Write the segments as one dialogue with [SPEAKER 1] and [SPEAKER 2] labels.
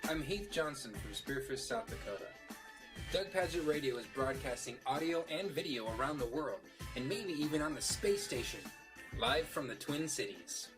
[SPEAKER 1] I'm Heath Johnson from Spearfish, South Dakota. Doug Paget Radio is broadcasting audio and video around the world, and maybe even on the space station, live from the Twin Cities.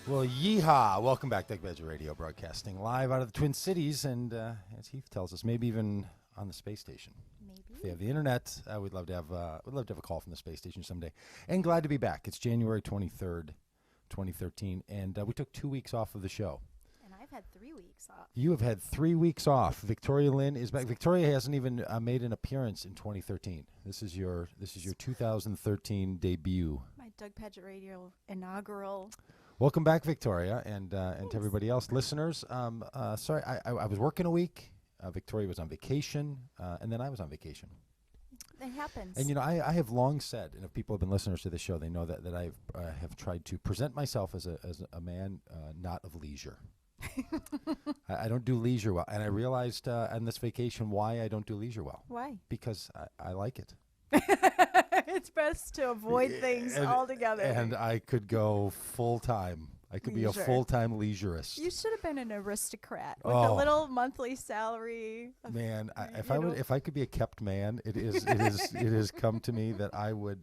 [SPEAKER 2] Well, yeehaw! Welcome back, Doug Paget Radio, broadcasting live out of the Twin Cities, and as Heath tells us, maybe even on the space station.
[SPEAKER 3] Maybe.
[SPEAKER 2] If they have the internet, we'd love to have a call from the space station someday. And glad to be back. It's January 23rd, 2013, and we took 2 weeks off of the show.
[SPEAKER 3] And I've had 3 weeks off.
[SPEAKER 2] You have had 3 weeks off. Victoria Lynn is back. Victoria hasn't even made an appearance in 2013. This is your 2013 debut.
[SPEAKER 3] My Doug Paget Radio inaugural.
[SPEAKER 2] Welcome back, Victoria, and to everybody else, listeners. Sorry, I was working a week. Victoria was on vacation, and then I was on vacation.
[SPEAKER 3] It happens.
[SPEAKER 2] And I have long said, and if people have been listeners to the show, they know that I have tried to present myself as a man not of leisure. I don't do leisure well, and I realized on this vacation why I don't do leisure well.
[SPEAKER 3] Why?
[SPEAKER 2] Because I like it.
[SPEAKER 3] It's best to avoid things altogether.
[SPEAKER 2] And I could go full time. I could be a full-time leisurist.
[SPEAKER 3] You should have been an aristocrat with a little monthly salary.
[SPEAKER 2] Man, if I could be a kept man, it has come to me that I would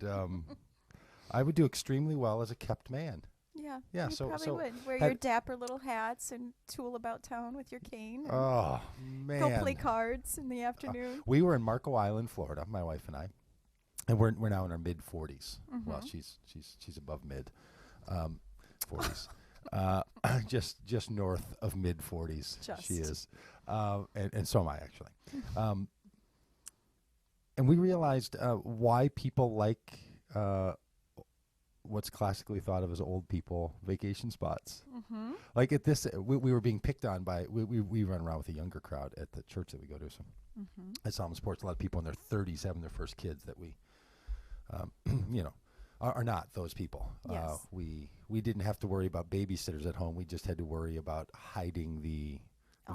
[SPEAKER 2] do extremely well as a kept man.
[SPEAKER 3] Yeah.
[SPEAKER 2] Yeah.
[SPEAKER 3] You
[SPEAKER 2] So
[SPEAKER 3] probably would wear your dapper little hats and tool about town with your cane.
[SPEAKER 2] Oh man.
[SPEAKER 3] Go play cards in the afternoon.
[SPEAKER 2] We were in Marco Island, Florida, my wife and I, and we're now in our mid 40s.
[SPEAKER 3] Mm-hmm.
[SPEAKER 2] Well, she's above mid 40s. Just north of mid 40s. She is, and so am I actually. And we realized why people like what's classically thought of as old people vacation spots.
[SPEAKER 3] Mm-hmm.
[SPEAKER 2] Like at this, we were being picked on by we run around with a younger crowd at the church that we go to. So at Solomon Sports, a lot of people in their 30s having their first kids that we, are not those people.
[SPEAKER 3] Yes.
[SPEAKER 2] We didn't have to worry about babysitters at home. We just had to worry about hiding the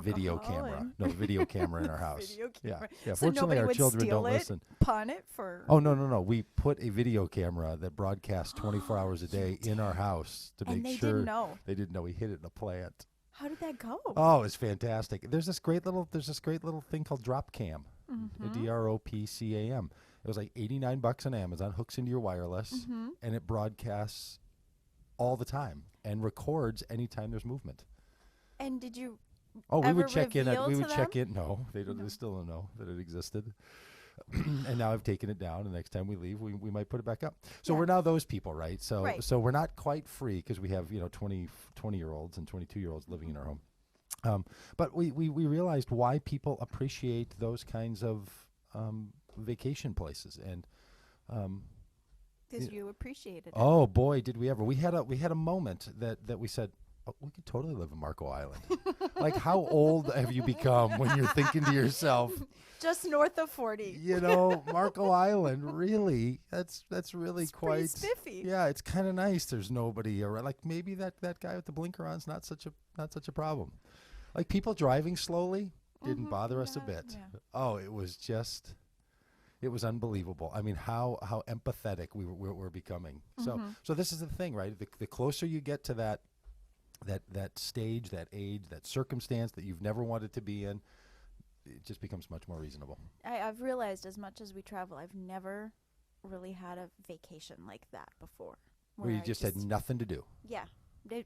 [SPEAKER 2] video camera. No, the video camera in our house.
[SPEAKER 3] Video camera.
[SPEAKER 2] Yeah.
[SPEAKER 3] So
[SPEAKER 2] Fortunately,
[SPEAKER 3] nobody
[SPEAKER 2] our
[SPEAKER 3] would
[SPEAKER 2] children
[SPEAKER 3] steal
[SPEAKER 2] don't
[SPEAKER 3] it,
[SPEAKER 2] listen.
[SPEAKER 3] pawn it for.
[SPEAKER 2] Oh no! We put a video camera that broadcasts 24 hours a day in our house to
[SPEAKER 3] And
[SPEAKER 2] make
[SPEAKER 3] they
[SPEAKER 2] sure
[SPEAKER 3] didn't know.
[SPEAKER 2] they didn't know we hid it in a plant.
[SPEAKER 3] How did that go?
[SPEAKER 2] Oh, it's fantastic. There's this great little thing called Dropcam.
[SPEAKER 3] Mm-hmm.
[SPEAKER 2] DROPCAM. It was like $89 on Amazon, hooks into your wireless, and it broadcasts all the time and records anytime there's movement.
[SPEAKER 3] And did you?
[SPEAKER 2] Oh, we
[SPEAKER 3] ever
[SPEAKER 2] would check in.
[SPEAKER 3] reveal
[SPEAKER 2] We
[SPEAKER 3] to
[SPEAKER 2] would check
[SPEAKER 3] them?
[SPEAKER 2] in. No, they don't. They still don't know that it existed. And now I've taken it down. And next time we leave, we might put it back up. So
[SPEAKER 3] Yeah.
[SPEAKER 2] we're now those people, right? So
[SPEAKER 3] Right.
[SPEAKER 2] so we're not quite free because we have 20-year-olds and 22-year-olds living in our home. But we realized why people appreciate those kinds of vacation places, and
[SPEAKER 3] Because you appreciated it.
[SPEAKER 2] oh boy, did we ever! We had a moment that we said, oh, we could totally live in Marco Island. Like, how old have you become when you're thinking to yourself,
[SPEAKER 3] Just north of 40.
[SPEAKER 2] Marco Island, really? That's really
[SPEAKER 3] It's
[SPEAKER 2] quite
[SPEAKER 3] pretty spiffy.
[SPEAKER 2] Yeah, it's kind of nice. There's nobody around. Like maybe that guy with the blinker on's not such a problem. Like people driving slowly didn't bother us a bit.
[SPEAKER 3] Yeah.
[SPEAKER 2] Oh, it was unbelievable. I mean, how empathetic we were becoming. So this is the thing, right? The closer you get to that stage, that age, that circumstance that you've never wanted to be in, it just becomes much more reasonable.
[SPEAKER 3] I've realized as much as we travel, I've never really had a vacation like that before.
[SPEAKER 2] Where you just had nothing to do.
[SPEAKER 3] Yeah.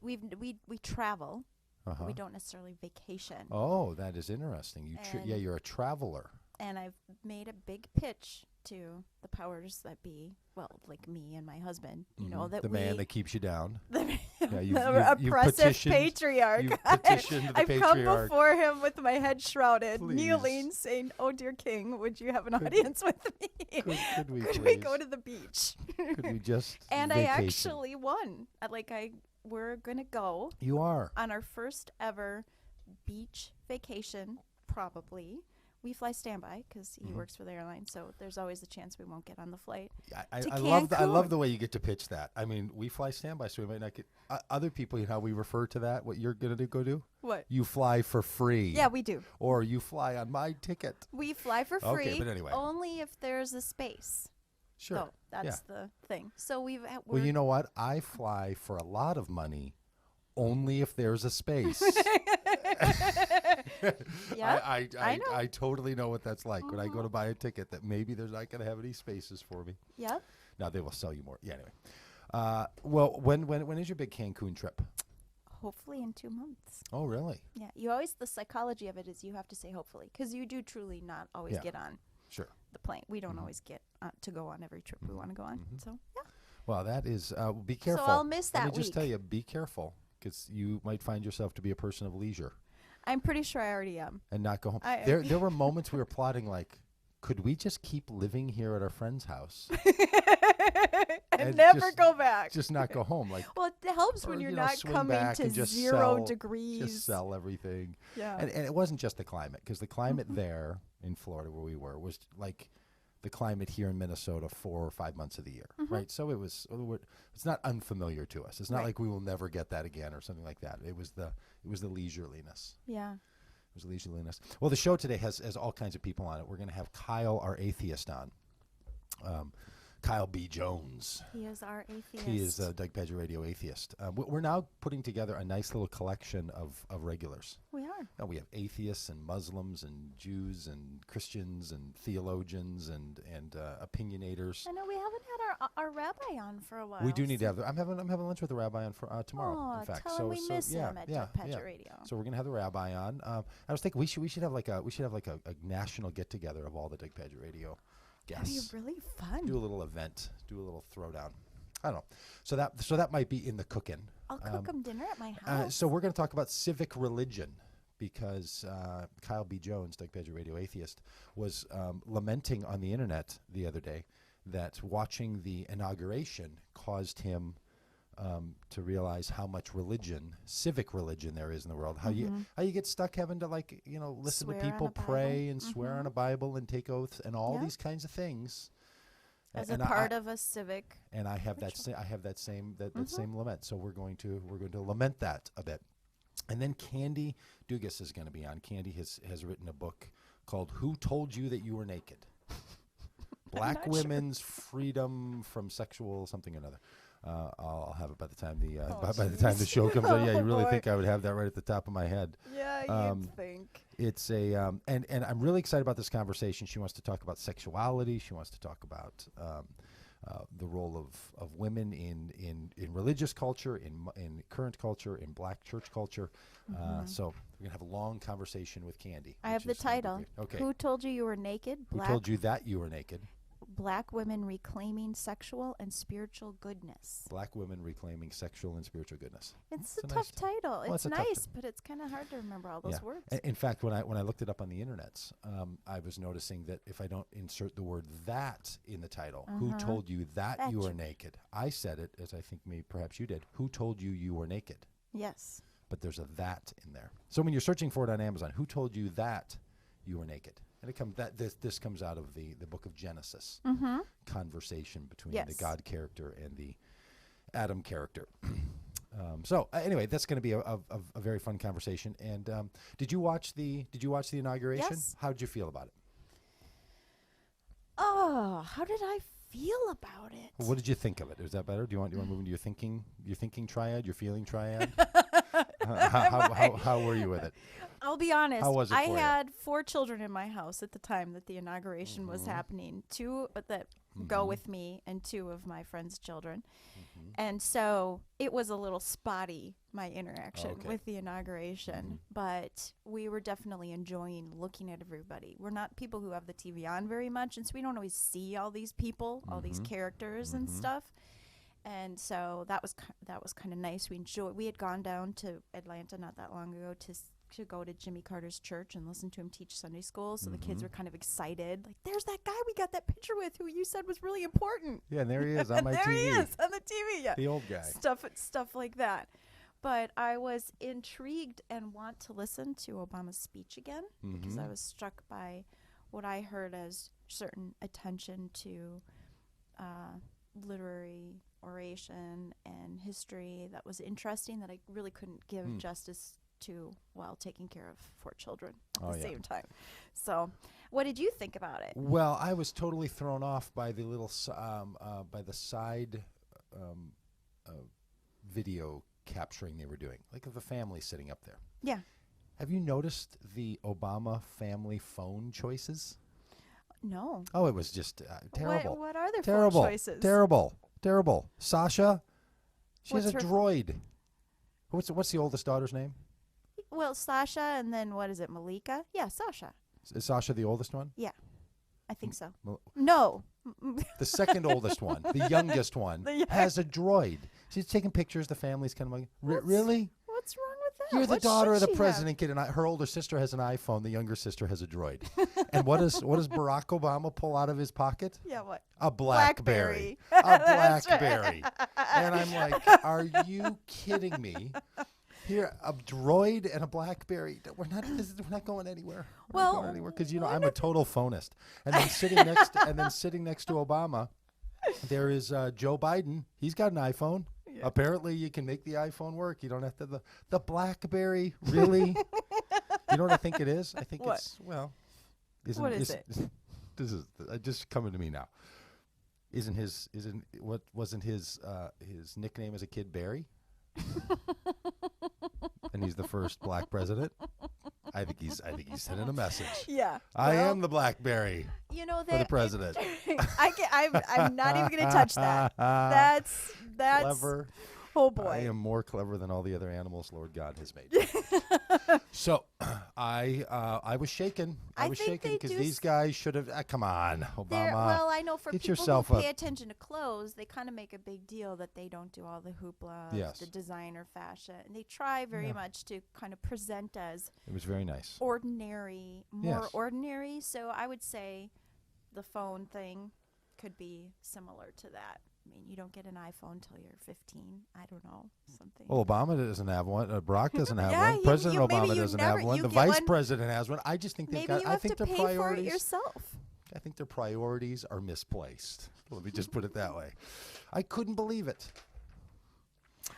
[SPEAKER 3] We travel.
[SPEAKER 2] Uh-huh.
[SPEAKER 3] We don't necessarily vacation.
[SPEAKER 2] Oh, that is interesting. You're a traveler.
[SPEAKER 3] And I've made a big pitch to the powers that be, well, like me and my husband, that
[SPEAKER 2] the man that keeps you down.
[SPEAKER 3] the
[SPEAKER 2] you've
[SPEAKER 3] oppressive
[SPEAKER 2] petitioned-
[SPEAKER 3] patriarch.
[SPEAKER 2] you've petitioned the
[SPEAKER 3] I've
[SPEAKER 2] patriarch.
[SPEAKER 3] come before him with my head shrouded,
[SPEAKER 2] Please.
[SPEAKER 3] kneeling, saying, "Oh, dear king, would you have an audience with me?
[SPEAKER 2] Could we
[SPEAKER 3] Could we
[SPEAKER 2] please?
[SPEAKER 3] go to the beach?"
[SPEAKER 2] Could we just
[SPEAKER 3] And
[SPEAKER 2] vacation?
[SPEAKER 3] I actually won. We're gonna go
[SPEAKER 2] You are.
[SPEAKER 3] on our first ever beach vacation, probably. we fly standby because he
[SPEAKER 2] Mhm.
[SPEAKER 3] works for the airline. So there's always a chance we won't get on the flight.
[SPEAKER 2] I
[SPEAKER 3] To
[SPEAKER 2] I love
[SPEAKER 3] Cancun.
[SPEAKER 2] the way you get to pitch that. I mean, we fly standby, so we might not get other people. You know how we refer to that? What you're gonna go do?
[SPEAKER 3] What?
[SPEAKER 2] You fly for free.
[SPEAKER 3] Yeah, we do.
[SPEAKER 2] Or you fly on my ticket.
[SPEAKER 3] We fly for
[SPEAKER 2] Okay,
[SPEAKER 3] free.
[SPEAKER 2] but anyway.
[SPEAKER 3] Only if there's a space.
[SPEAKER 2] Sure.
[SPEAKER 3] So that's the thing. So
[SPEAKER 2] Well, you know what? I fly for a lot of money, only if there's a space.
[SPEAKER 3] Yeah,
[SPEAKER 2] I
[SPEAKER 3] know.
[SPEAKER 2] I totally know what that's like when I go to buy a ticket that maybe there's not going to have any spaces for me.
[SPEAKER 3] Yep.
[SPEAKER 2] Now they will sell you more. Yeah. Anyway, well, when is your big Cancun trip?
[SPEAKER 3] Hopefully in 2 months.
[SPEAKER 2] Oh, really?
[SPEAKER 3] Yeah. You always, the psychology of it is you have to say hopefully because you do truly not always
[SPEAKER 2] Yeah.
[SPEAKER 3] get on
[SPEAKER 2] Sure.
[SPEAKER 3] the plane. We don't always get to go on every trip we want to go on. So yeah.
[SPEAKER 2] Well, that is. Be careful.
[SPEAKER 3] I'll miss
[SPEAKER 2] Let
[SPEAKER 3] that
[SPEAKER 2] me just tell
[SPEAKER 3] week.
[SPEAKER 2] you, be careful because you might find yourself to be a person of leisure
[SPEAKER 3] I'm pretty sure I already am.
[SPEAKER 2] and not go home.
[SPEAKER 3] I-
[SPEAKER 2] There were moments we were plotting like, could we just keep living here at our friend's house?
[SPEAKER 3] and
[SPEAKER 2] And
[SPEAKER 3] never
[SPEAKER 2] just-
[SPEAKER 3] go back.
[SPEAKER 2] Just not go home. Like,
[SPEAKER 3] Well, it helps
[SPEAKER 2] or,
[SPEAKER 3] when you're
[SPEAKER 2] you know,
[SPEAKER 3] not
[SPEAKER 2] swing
[SPEAKER 3] coming
[SPEAKER 2] back
[SPEAKER 3] to
[SPEAKER 2] and just
[SPEAKER 3] 0
[SPEAKER 2] sell-
[SPEAKER 3] degrees.
[SPEAKER 2] just sell everything.
[SPEAKER 3] Yeah.
[SPEAKER 2] And it wasn't just the climate, because the climate there in Florida where we were was like the climate here in Minnesota 4 or 5 months of the year, right? So it's not unfamiliar to us. It's not
[SPEAKER 3] Right.
[SPEAKER 2] like we will never get that again or something like that. It was the leisureliness.
[SPEAKER 3] Yeah.
[SPEAKER 2] It was leisureliness. Well, the show today has all kinds of people on it. We're going to have Kyle, our atheist, on. Kyle B. Jones.
[SPEAKER 3] He is our atheist.
[SPEAKER 2] He is a Doug Paget Radio atheist. We're now putting together a nice little collection of regulars.
[SPEAKER 3] We are.
[SPEAKER 2] Now, we have atheists and Muslims and Jews and Christians and theologians and opinionators.
[SPEAKER 3] I know we haven't had our rabbi on for a while.
[SPEAKER 2] We do need to have. I'm having lunch with the rabbi on for tomorrow.
[SPEAKER 3] Oh,
[SPEAKER 2] in fact,
[SPEAKER 3] tell him we miss him at Doug Paget Radio.
[SPEAKER 2] So we're gonna have the rabbi on. I was thinking we should have like a national get together of all the Doug Paget Radio
[SPEAKER 3] That'd be
[SPEAKER 2] guests.
[SPEAKER 3] really fun.
[SPEAKER 2] Do a little event. Do a little throwdown. I don't know. So that might be in the cooking.
[SPEAKER 3] I'll cook him dinner at my house.
[SPEAKER 2] So we're going to talk about civic religion because Kyle B. Jones, Doug Paget Radio atheist, was lamenting on the internet the other day that watching the inauguration caused him to realize how much civic religion there is in the world. How you get stuck having to listen
[SPEAKER 3] Swear
[SPEAKER 2] to
[SPEAKER 3] on
[SPEAKER 2] people
[SPEAKER 3] a
[SPEAKER 2] pray
[SPEAKER 3] Bible.
[SPEAKER 2] and swear on a Bible and take oaths and all
[SPEAKER 3] Yeah.
[SPEAKER 2] these kinds of things.
[SPEAKER 3] As
[SPEAKER 2] And
[SPEAKER 3] a part of a civic.
[SPEAKER 2] and I have that same lament. So we're going to lament that a bit. And then Candy Dugas is going to be on. Candy has written a book called "Who Told You That You Were Naked?" Black
[SPEAKER 3] not sure.
[SPEAKER 2] women's freedom from sexual something or another. I'll have it by the time
[SPEAKER 3] Oh,
[SPEAKER 2] the time the
[SPEAKER 3] jeez.
[SPEAKER 2] show comes out. Yeah, you
[SPEAKER 3] Oh,
[SPEAKER 2] really
[SPEAKER 3] boy.
[SPEAKER 2] think I would have that right at the top of my head?
[SPEAKER 3] Yeah,
[SPEAKER 2] Um,
[SPEAKER 3] you'd think.
[SPEAKER 2] It's a and I'm really excited about this conversation. She wants to talk about sexuality. She wants to talk about the role of women in religious culture, in current culture, in Black church culture. So we're gonna have a long conversation with Candy.
[SPEAKER 3] I have
[SPEAKER 2] which
[SPEAKER 3] the
[SPEAKER 2] is gonna be
[SPEAKER 3] title.
[SPEAKER 2] great. Okay.
[SPEAKER 3] Who told you were naked?
[SPEAKER 2] Who told you that you were naked?
[SPEAKER 3] Black women reclaiming sexual and spiritual goodness.
[SPEAKER 2] Black women reclaiming sexual and spiritual goodness.
[SPEAKER 3] It's
[SPEAKER 2] It's
[SPEAKER 3] a
[SPEAKER 2] a nice
[SPEAKER 3] tough title.
[SPEAKER 2] Well,
[SPEAKER 3] It's
[SPEAKER 2] it's a tough
[SPEAKER 3] nice, but it's kind of hard to remember all those words.
[SPEAKER 2] In fact, when I looked it up on the internet, I was noticing that if I don't insert the word "that" in the title, who told you that
[SPEAKER 3] That
[SPEAKER 2] you were
[SPEAKER 3] you-
[SPEAKER 2] naked? I said it as I think perhaps you did. Who told you you were naked?
[SPEAKER 3] Yes.
[SPEAKER 2] But there's a "that" in there. So when you're searching for it on Amazon, who told you that you were naked? And this comes out of the book of Genesis, conversation between the
[SPEAKER 3] Yes.
[SPEAKER 2] God character and the Adam character. So anyway, that's going to be a very fun conversation. And did you watch the inauguration?
[SPEAKER 3] Yes.
[SPEAKER 2] How did you feel about it?
[SPEAKER 3] Oh, how did I feel about it?
[SPEAKER 2] What did you think of it? Is that better? Do you want to move into your thinking triad, your feeling triad? How were you with it?
[SPEAKER 3] I'll be honest.
[SPEAKER 2] How was it
[SPEAKER 3] I
[SPEAKER 2] for you?
[SPEAKER 3] had 4 children in my house at the time that the inauguration was happening. 2 that go with me and 2 of my friends' children. And so it was a little spotty, my interaction
[SPEAKER 2] Okay.
[SPEAKER 3] with the inauguration. But we were definitely enjoying looking at everybody. We're not people who have the TV on very much, and so we don't always see all these people, all these characters and stuff. And so that was kind of nice. We had gone down to Atlanta not that long ago to go to Jimmy Carter's church and listen to him teach Sunday school. So the kids were kind of excited. Like, there's that guy we got that picture with who you said was really important.
[SPEAKER 2] Yeah, and there he is on my
[SPEAKER 3] there
[SPEAKER 2] TV.
[SPEAKER 3] he is on the TV. Yeah.
[SPEAKER 2] The old guy.
[SPEAKER 3] Stuff like that. But I was intrigued and want to listen to Obama's speech again because I was struck by what I heard as certain attention to literary oration and history that was interesting that I really couldn't give justice to while taking care of 4 children at the same time. So, what did you think about it?
[SPEAKER 2] Well, I was totally thrown off by the little by the side video capturing they were doing, like of the family sitting up there.
[SPEAKER 3] Yeah.
[SPEAKER 2] Have you noticed the Obama family phone choices?
[SPEAKER 3] No.
[SPEAKER 2] Oh, it was just terrible.
[SPEAKER 3] What are their
[SPEAKER 2] Terrible.
[SPEAKER 3] phone choices?
[SPEAKER 2] Terrible. Sasha, she has
[SPEAKER 3] What's
[SPEAKER 2] a
[SPEAKER 3] her
[SPEAKER 2] droid. What's the oldest daughter's name?
[SPEAKER 3] Well, Sasha, and then what is it, Malika? Yeah, Sasha.
[SPEAKER 2] Is Sasha the oldest one?
[SPEAKER 3] Yeah, I think so.
[SPEAKER 2] Mal-
[SPEAKER 3] No.
[SPEAKER 2] The second oldest one, the youngest one, has a droid. She's taking pictures. The family's kind of like, really?
[SPEAKER 3] What's wrong with that?
[SPEAKER 2] You're the
[SPEAKER 3] What
[SPEAKER 2] daughter of
[SPEAKER 3] should
[SPEAKER 2] the
[SPEAKER 3] she
[SPEAKER 2] president, kid, and her older sister has an iPhone. The younger sister has a droid. And what does Barack Obama pull out of his pocket?
[SPEAKER 3] have? Yeah, what?
[SPEAKER 2] A BlackBerry.
[SPEAKER 3] Blackberry.
[SPEAKER 2] A
[SPEAKER 3] That's right.
[SPEAKER 2] BlackBerry. And I'm like, are you kidding me? Here, a droid and a BlackBerry. We're not going anywhere. We're not
[SPEAKER 3] Well,
[SPEAKER 2] going anywhere because
[SPEAKER 3] one
[SPEAKER 2] I'm a
[SPEAKER 3] of
[SPEAKER 2] total phonist. And then sitting next to Obama, there is Joe Biden. He's got an iPhone.
[SPEAKER 3] Yeah.
[SPEAKER 2] Apparently, you can make the iPhone work. You don't have to the BlackBerry. Really? You know what I think it is? I think
[SPEAKER 3] What?
[SPEAKER 2] it's
[SPEAKER 3] What is it?
[SPEAKER 2] This is just coming to me now. Wasn't his nickname as a kid Barry? And he's the first black president. I think he's sending a message.
[SPEAKER 3] Yeah.
[SPEAKER 2] I
[SPEAKER 3] Well,
[SPEAKER 2] am the BlackBerry
[SPEAKER 3] You know,
[SPEAKER 2] for the president.
[SPEAKER 3] I'm not even going to touch that. That's
[SPEAKER 2] Clever.
[SPEAKER 3] Oh
[SPEAKER 2] I
[SPEAKER 3] boy.
[SPEAKER 2] am more clever than all the other animals Lord God has made. So I was shaken. I
[SPEAKER 3] I
[SPEAKER 2] was
[SPEAKER 3] think
[SPEAKER 2] shaken
[SPEAKER 3] they
[SPEAKER 2] because
[SPEAKER 3] do
[SPEAKER 2] these guys should have. Come on, Obama.
[SPEAKER 3] Well, I know for
[SPEAKER 2] get
[SPEAKER 3] people
[SPEAKER 2] yourself
[SPEAKER 3] who
[SPEAKER 2] a-
[SPEAKER 3] pay attention to clothes, they kind of make a big deal that they don't do all the hoopla, of
[SPEAKER 2] Yes.
[SPEAKER 3] the designer fashion. And they try very
[SPEAKER 2] Yeah.
[SPEAKER 3] much to kind of present as
[SPEAKER 2] It was very nice.
[SPEAKER 3] ordinary, more
[SPEAKER 2] Yes.
[SPEAKER 3] ordinary. So I would say the phone thing could be similar to that. I mean, you don't get an iPhone till you're 15. I don't know, something.
[SPEAKER 2] Well, Obama doesn't have one. Barack doesn't have
[SPEAKER 3] Yeah,
[SPEAKER 2] one. President
[SPEAKER 3] maybe
[SPEAKER 2] Obama
[SPEAKER 3] you
[SPEAKER 2] doesn't
[SPEAKER 3] never-
[SPEAKER 2] have one.
[SPEAKER 3] you
[SPEAKER 2] The
[SPEAKER 3] get
[SPEAKER 2] vice
[SPEAKER 3] one.
[SPEAKER 2] president has one. I just think they've
[SPEAKER 3] Maybe
[SPEAKER 2] got.
[SPEAKER 3] you
[SPEAKER 2] I
[SPEAKER 3] have
[SPEAKER 2] think
[SPEAKER 3] to
[SPEAKER 2] their
[SPEAKER 3] pay for it
[SPEAKER 2] priorities.
[SPEAKER 3] yourself.
[SPEAKER 2] I think their priorities are misplaced. Let me just put it that way. I couldn't believe it.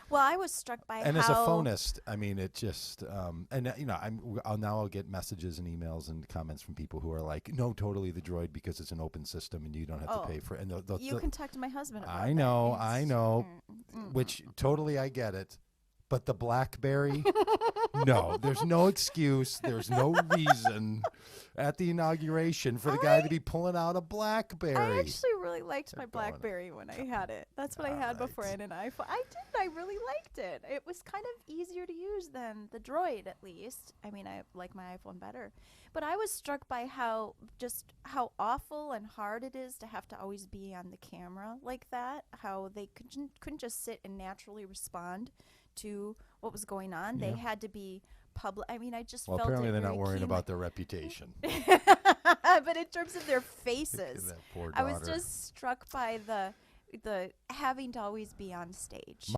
[SPEAKER 3] Well, I was struck by
[SPEAKER 2] And
[SPEAKER 3] how
[SPEAKER 2] as a phonist, I mean, it just, I'll get messages and emails and comments from people who are like, no, totally the droid because it's an open system and you don't have to pay for it. And
[SPEAKER 3] you can talk to my husband about
[SPEAKER 2] I
[SPEAKER 3] that.
[SPEAKER 2] know,
[SPEAKER 3] It's-
[SPEAKER 2] which totally I get it. But the BlackBerry, no, there's no excuse. There's no reason at the inauguration for the guy to be pulling out a BlackBerry.
[SPEAKER 3] I actually really liked my
[SPEAKER 2] They're going-
[SPEAKER 3] BlackBerry when I had it. That's what I had before I had an iPhone. I did. I really liked it. It was kind of easier to use than the Droid, at least. I mean, I like my iPhone better. But I was struck by how awful and hard it is to have to always be on the camera like that. How they couldn't just sit and naturally respond to what was going on. They had to be public. I mean, I just
[SPEAKER 2] Well,
[SPEAKER 3] felt
[SPEAKER 2] apparently
[SPEAKER 3] it
[SPEAKER 2] they're not
[SPEAKER 3] very
[SPEAKER 2] worrying
[SPEAKER 3] keenly.
[SPEAKER 2] about their reputation.
[SPEAKER 3] But in terms of their faces,
[SPEAKER 2] That poor
[SPEAKER 3] I was
[SPEAKER 2] daughter.
[SPEAKER 3] just struck by the having to always be on stage.